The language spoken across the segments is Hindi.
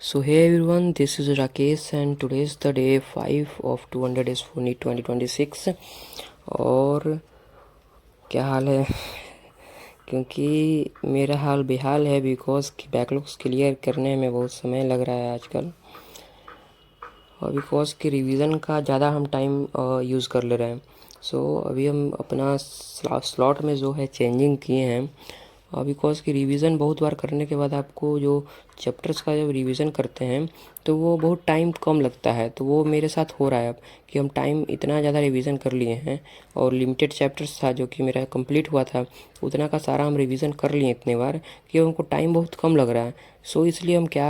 So hey everyone, this is Rakesh and today is the day 5 of 200 days for NEET 2026। और क्या हाल है? क्योंकि मेरा हाल बेहाल है बिकॉज कि बैकलॉग्स क्लियर करने में बहुत समय लग रहा है आजकल, और बिकॉज कि रिवीजन का ज़्यादा हम टाइम यूज़ कर ले रहे हैं। अभी हम अपना स्लॉट में जो है चेंजिंग किए हैं, बिकॉज कि रिवीजन बहुत बार करने के बाद आपको जो चैप्टर्स का जब रिवीजन करते हैं तो वो बहुत टाइम कम लगता है। तो वो मेरे साथ हो रहा है अब कि हम टाइम इतना ज़्यादा रिवीजन कर लिए हैं, और लिमिटेड चैप्टर्स था जो कि मेरा कंप्लीट हुआ था, उतना का सारा हम रिवीजन कर लिए इतने बार कि हमको टाइम बहुत कम लग रहा है। इसलिए हम क्या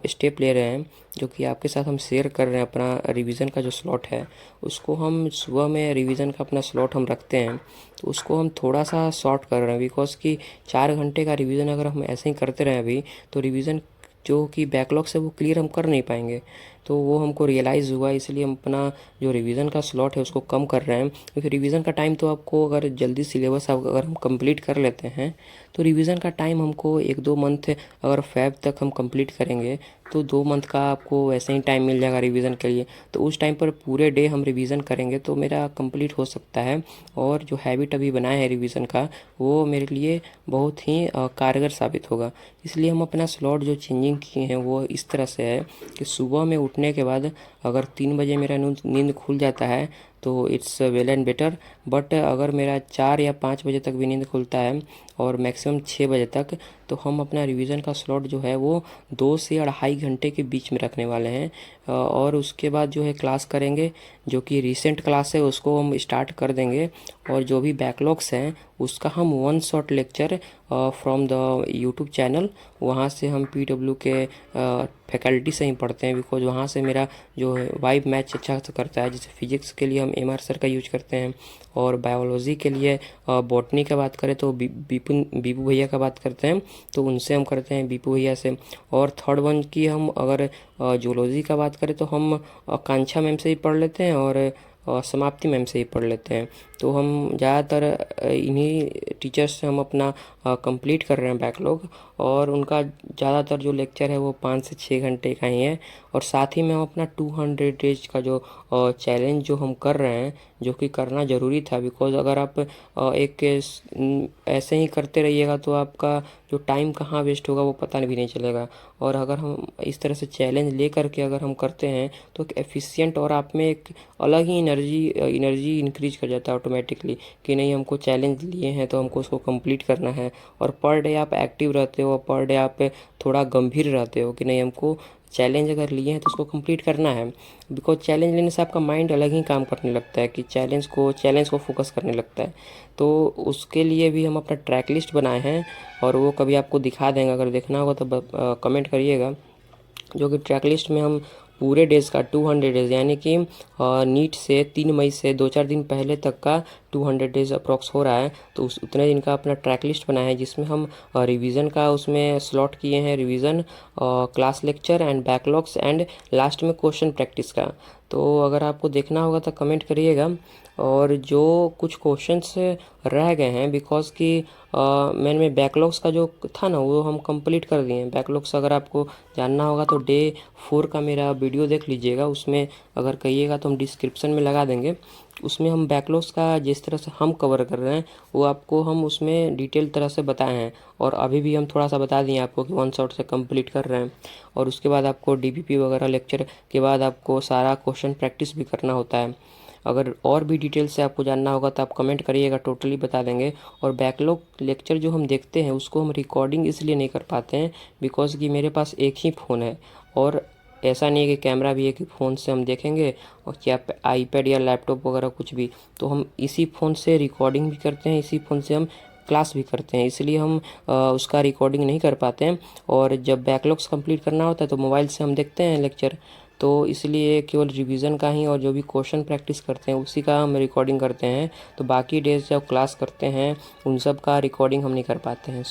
स्टेप ले रहे हैं जो कि आपके साथ हम शेयर कर रहे हैं। अपना रिवीजन का जो स्लॉट है उसको हम सुबह में रिवीजन का अपना स्लॉट हम रखते हैं, तो उसको हम थोड़ा सा शॉर्ट कर रहे हैं। बिकॉज कि 4 घंटे का रिवीजन अगर हम ऐसे ही करते रहें अभी, तो रिवीजन जो कि बैकलॉग से वो क्लियर हम कर नहीं पाएंगे। तो वो हमको रियलाइज़ हुआ, इसलिए हम अपना जो रिवीजन का स्लॉट है उसको कम कर रहे हैं। क्योंकि रिवीजन का टाइम तो आपको अगर जल्दी सिलेबस अगर हम कंप्लीट कर लेते हैं तो रिवीजन का टाइम हमको 1-2 मंथ, अगर फेब तक हम कंप्लीट करेंगे तो 2 मंथ का आपको वैसे ही टाइम मिल जाएगा रिवीजन के लिए। तो उस टाइम पर पूरे डे हम रिवीजन करेंगे तो मेरा कंप्लीट हो सकता है। और जो हैबिट अभी बनाए हैं रिवीजन का, वो मेरे लिए बहुत ही कारगर साबित होगा। इसलिए हम अपना स्लॉट जो चेंजिंग किए हैं वो इस तरह से है कि सुबह में उठने के बाद अगर 3 बजे मेरा नींद खुल जाता है तो it's well and better. But अगर मेरा 4 या 5 बजे तक भी नींद खुलता है और मैक्सिमम 6 बजे तक, तो हम अपना रिवीजन का स्लॉट जो है वो 2 से 2.5 घंटे के बीच में रखने वाले हैं। और उसके बाद जो है क्लास करेंगे, जो कि रिसेंट क्लास है उसको हम स्टार्ट कर देंगे। और जो भी बैकलॉग्स हैं उसका हम one shot lecture from the YouTube channel, वहाँ से हम PW के फैकल्टी से ही पढ़ते हैं। बिकॉज वहाँ से मेरा जो वाइब मैच अच्छा से करता है। जैसे फिजिक्स के लिए हम MR सर का यूज करते हैं, और बायोलॉजी के लिए बॉटनी का बात करें तो बीपू भैया का बात करते हैं, तो उनसे हम करते हैं बीपू भैया से। और थर्ड वन की हम अगर जूलॉजी का बात करें तो हम कांछा मैम से ही पढ़ लेते हैं, और समाप्ति मैम से ही पढ़ लेते हैं। तो हम ज़्यादातर इन्हीं टीचर्स से हम अपना कंप्लीट कर रहे हैं बैकलॉग। और उनका ज़्यादातर जो लेक्चर है वो 5 से 6 घंटे का ही है। और साथ ही में हम अपना 200 डेज का जो चैलेंज जो हम कर रहे हैं, जो कि करना ज़रूरी था। बिकॉज अगर आप ऐसे ही करते रहिएगा तो आपका जो टाइम कहाँ वेस्ट होगा वो पता भी नहीं चलेगा। और अगर हम इस तरह से चैलेंज ले करके अगर हम करते हैं तो एक एफिशिएंट और आप में एक अलग ही एनर्जी इंक्रीज कर जाता है ऑटोमेटिकली, कि नहीं हमको चैलेंज लिए हैं तो हमको उसको कंप्लीट करना है। और पर डे आप एक्टिव रहते हो, पर डे आप थोड़ा गंभीर रहते हो कि नहीं हमको चैलेंज अगर लिए हैं तो उसको कंप्लीट करना है। बिकॉज चैलेंज लेने से आपका माइंड अलग ही काम करने लगता है, कि चैलेंज को फोकस करने लगता है। तो उसके लिए भी हम अपना ट्रैक लिस्ट बनाए हैं, और वो कभी आपको दिखा देंगे, अगर देखना होगा तो कमेंट करिएगा। जो कि ट्रैक लिस्ट में हम पूरे डेज़ का 200 डेज़, यानी कि नीट से 3 मई से 2-4 दिन पहले तक का 200 डेज़ अप्रॉक्स हो रहा है। तो उस उतने दिन का अपना ट्रैक लिस्ट बनाया है, जिसमें हम रिवीजन का उसमें स्लॉट किए हैं, revision, class lecture and backlogs, and last में क्वेश्चन प्रैक्टिस का। तो अगर आपको देखना होगा तो कमेंट करिएगा। और जो कुछ क्वेश्चंस रह गए हैं, बिकॉज कि मैंने बैकलॉग्स का जो था ना वो हम कंप्लीट कर दिए हैं। बैकलॉग्स अगर आपको जानना होगा तो डे 4 का मेरा वीडियो देख लीजिएगा, उसमें अगर कहिएगा तो हम डिस्क्रिप्शन में लगा देंगे। उसमें हम बैकलॉग्स का जिस तरह से हम कवर कर रहे हैं वो आपको हम उसमें डिटेल तरह से बताए हैं। और अभी भी हम थोड़ा सा बता दिए आपको कि वन शॉट से कंप्लीट कर रहे हैं। और उसके बाद आपको DPP वगैरह लेक्चर के बाद आपको सारा क्वेश्चन प्रैक्टिस भी करना होता है। अगर और भी डिटेल से आपको जानना होगा तो आप कमेंट करिएगा, टोटली बता देंगे। और बैकलॉग लेक्चर जो हम देखते हैं उसको हम रिकॉर्डिंग इसलिए नहीं कर पाते हैं बिकॉज कि मेरे पास एक ही फ़ोन है, और ऐसा नहीं है कि कैमरा भी एक ही फ़ोन से हम देखेंगे, और क्या आईपैड या लैपटॉप वगैरह कुछ भी। तो हम इसी फ़ोन से रिकॉर्डिंग भी करते हैं, इसी फ़ोन से हम क्लास भी करते हैं, इसलिए हम उसका रिकॉर्डिंग नहीं कर पाते हैं। और जब बैकलॉग्स कंप्लीट करना होता है तो मोबाइल से हम देखते हैं लेक्चर, तो इसलिए केवल रिवीजन का ही और जो भी क्वेश्चन प्रैक्टिस करते हैं उसी का हम रिकॉर्डिंग करते हैं। तो बाकी डेज जब क्लास करते हैं उन सब का रिकॉर्डिंग हम नहीं कर पाते हैं।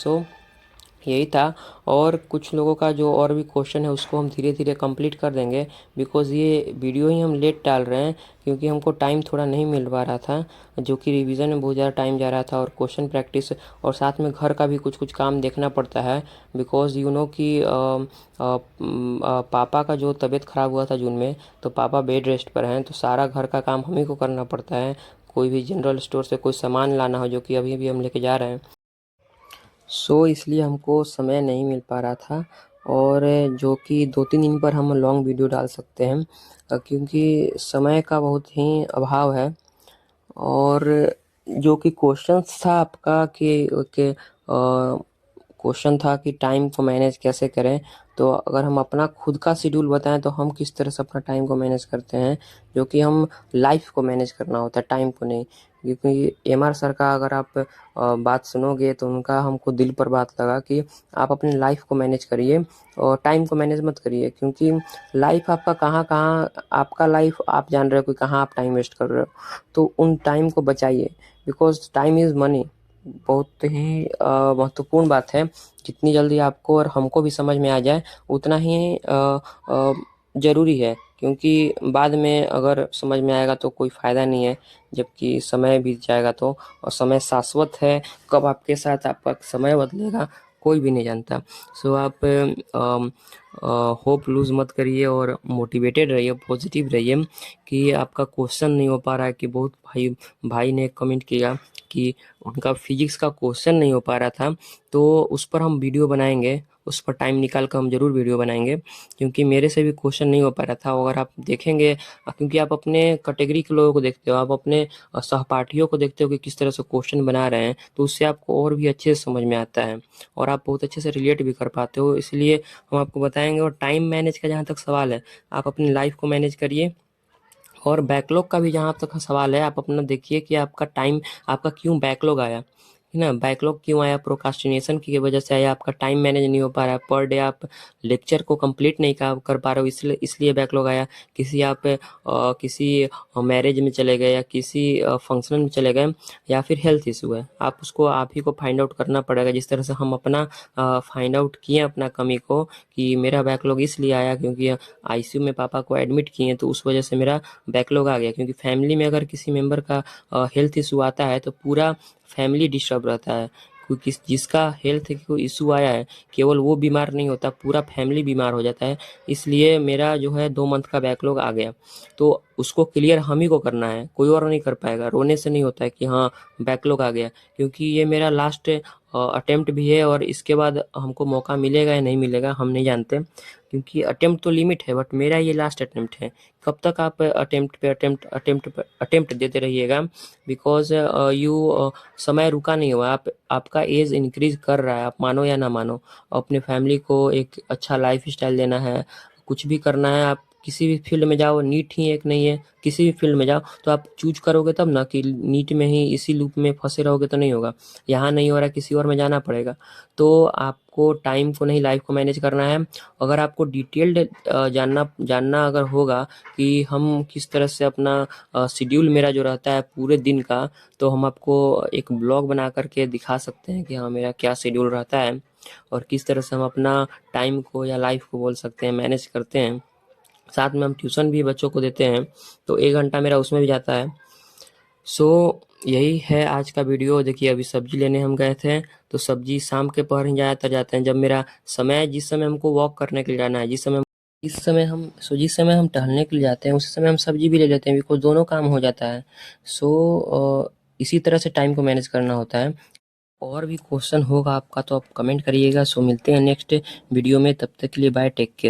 यही था। और कुछ लोगों का जो और भी क्वेश्चन है उसको हम धीरे धीरे कंप्लीट कर देंगे, बिकॉज़ ये वीडियो ही हम लेट डाल रहे हैं क्योंकि हमको टाइम थोड़ा नहीं मिल पा रहा था, जो कि रिवीजन में बहुत ज़्यादा टाइम जा रहा था और क्वेश्चन प्रैक्टिस और साथ में घर का भी कुछ कुछ काम देखना पड़ता है। बिकॉज़ यू नो कि पापा का जो तबीयत ख़राब हुआ था जून में, तो पापा बेड रेस्ट पर हैं, तो सारा घर का काम हम ही को करना पड़ता है। कोई भी जनरल स्टोर से कोई सामान लाना हो, जो कि अभी भी हम लेके जा रहे हैं, इसलिए हमको समय नहीं मिल पा रहा था। और जो कि 2-3 दिन पर हम लॉन्ग वीडियो डाल सकते हैं, क्योंकि समय का बहुत ही अभाव है। और जो कि क्वेश्चंस था आपका कि क्वेश्चन था कि टाइम को मैनेज कैसे करें, तो अगर हम अपना खुद का शेड्यूल बताएं तो हम किस तरह से अपना टाइम को मैनेज करते हैं, जो कि हम लाइफ को मैनेज करना होता है, टाइम को नहीं। क्योंकि एम आर सर का अगर आप बात सुनोगे तो उनका हमको दिल पर बात लगा कि आप अपनी लाइफ को मैनेज करिए और टाइम को मैनेज मत करिए, क्योंकि लाइफ आपका कहाँ कहाँ, आपका लाइफ आप जान रहे हो कि कहाँ आप टाइम वेस्ट कर रहे हो, तो उन टाइम को बचाइए। बिकॉज टाइम इज़ मनी, बहुत ही महत्वपूर्ण बात है। जितनी जल्दी आपको और हमको भी समझ में आ जाए उतना ही ज़रूरी है, क्योंकि बाद में अगर समझ में आएगा तो कोई फ़ायदा नहीं है, जबकि समय बीत जाएगा तो। और समय शाश्वत है, कब आपके साथ आपका समय बदलेगा कोई भी नहीं जानता। आप होप लूज़ मत करिए और मोटिवेटेड रहिए, पॉजिटिव रहिए। कि आपका क्वेश्चन नहीं हो पा रहा है, कि बहुत भाई ने कमेंट किया कि उनका फिजिक्स का क्वेश्चन नहीं हो पा रहा था, तो उस पर हम वीडियो बनाएंगे, उस पर टाइम निकाल कर हम ज़रूर वीडियो बनाएंगे, क्योंकि मेरे से भी क्वेश्चन नहीं हो पा रहा था। अगर आप देखेंगे, क्योंकि आप अपने कैटेगरी के लोगों को देखते हो, आप अपने सहपाठियों को देखते हो कि किस तरह से क्वेश्चन बना रहे हैं, तो उससे आपको और भी अच्छे से समझ में आता है और आप बहुत अच्छे से रिलेट भी कर पाते हो। इसलिए हम आपको बताएंगे। और टाइम मैनेज का जहाँ तक सवाल है, आप अपनी लाइफ को मैनेज करिए। और बैकलॉग का भी जहाँ तक सवाल है, आप अपना देखिए कि आपका टाइम, आपका क्यों बैकलॉग आया, है ना? बैकलॉग क्यों आया? प्रोक्रास्टिनेशन की वजह से आया, आपका टाइम मैनेज नहीं हो पा रहा है, पर डे आप लेक्चर को कंप्लीट नहीं कर पा रहे हो, इसलिए बैकलॉग आया। किसी मैरिज में चले गए या किसी फंक्शन में चले गए, या फिर हेल्थ इशू है, आप ही को फाइंड आउट करना पड़ेगा। जिस तरह से हम अपना फाइंड आउट किए अपना कमी को, कि मेरा बैकलॉग इसलिए आया क्योंकि आईसीयू में पापा को एडमिट किए, तो उस वजह से मेरा बैकलॉग आ गया। क्योंकि फैमिली में अगर किसी मेंबर का हेल्थ इशू आता है तो पूरा फैमिली डिस्टर्ब रहता है। क्योंकि जिसका हेल्थ को इशू आया है, केवल वो बीमार नहीं होता, पूरा फैमिली बीमार हो जाता है। इसलिए मेरा जो है 2 मंथ का बैकलॉग आ गया, तो उसको क्लियर हम ही को करना है, कोई और नहीं कर पाएगा। रोने से नहीं होता है कि हाँ बैकलॉग आ गया, क्योंकि ये मेरा लास्ट अटेम्प्ट भी है और इसके बाद हमको मौका मिलेगा या नहीं मिलेगा हम नहीं जानते, क्योंकि अटेम्प्ट तो लिमिट है, बट मेरा ये लास्ट अटेम्प्ट है। कब तक आप अटेम्प्ट देते रहिएगा, बिकॉज समय रुका नहीं हुआ, आपका एज इंक्रीज कर रहा है, आप मानो या ना मानो। अपने फैमिली को एक अच्छा लाइफ स्टाइल देना है, कुछ भी करना है। आप किसी भी फील्ड में जाओ, नीट ही एक नहीं है, किसी भी फील्ड में जाओ तो आप चूज करोगे तब ना, कि नीट में ही इसी लूप में फंसे रहोगे तो नहीं होगा। यहाँ नहीं हो रहा, किसी और में जाना पड़ेगा। तो आपको टाइम को नहीं, लाइफ को मैनेज करना है। अगर आपको डिटेल्ड जानना अगर होगा कि हम किस तरह से अपना शेड्यूल मेरा जो रहता है पूरे दिन का, तो हम आपको एक ब्लॉग बना करके दिखा सकते हैं कि हाँ मेरा क्या शेड्यूल रहता है और किस तरह से हम अपना टाइम को या लाइफ को बोल सकते हैं मैनेज करते हैं। साथ में हम ट्यूशन भी बच्चों को देते हैं, तो 1 घंटा मेरा उसमें भी जाता है। यही है आज का वीडियो। देखिए अभी सब्जी लेने हम गए थे, तो सब्जी शाम के पहर ही ज़्यादातर जाते हैं, जब मेरा समय, जिस समय हमको वॉक करने के लिए जाना है, जिस समय हम टहलने के लिए जाते हैं, उसी समय हम सब्जी भी ले लेते हैं, बिकॉज दोनों काम हो जाता है। इसी तरह से टाइम को मैनेज करना होता है। और भी क्वेश्चन होगा आपका तो आप कमेंट करिएगा। मिलते हैं नेक्स्ट वीडियो में, तब तक के लिए बाय, टेक केयर।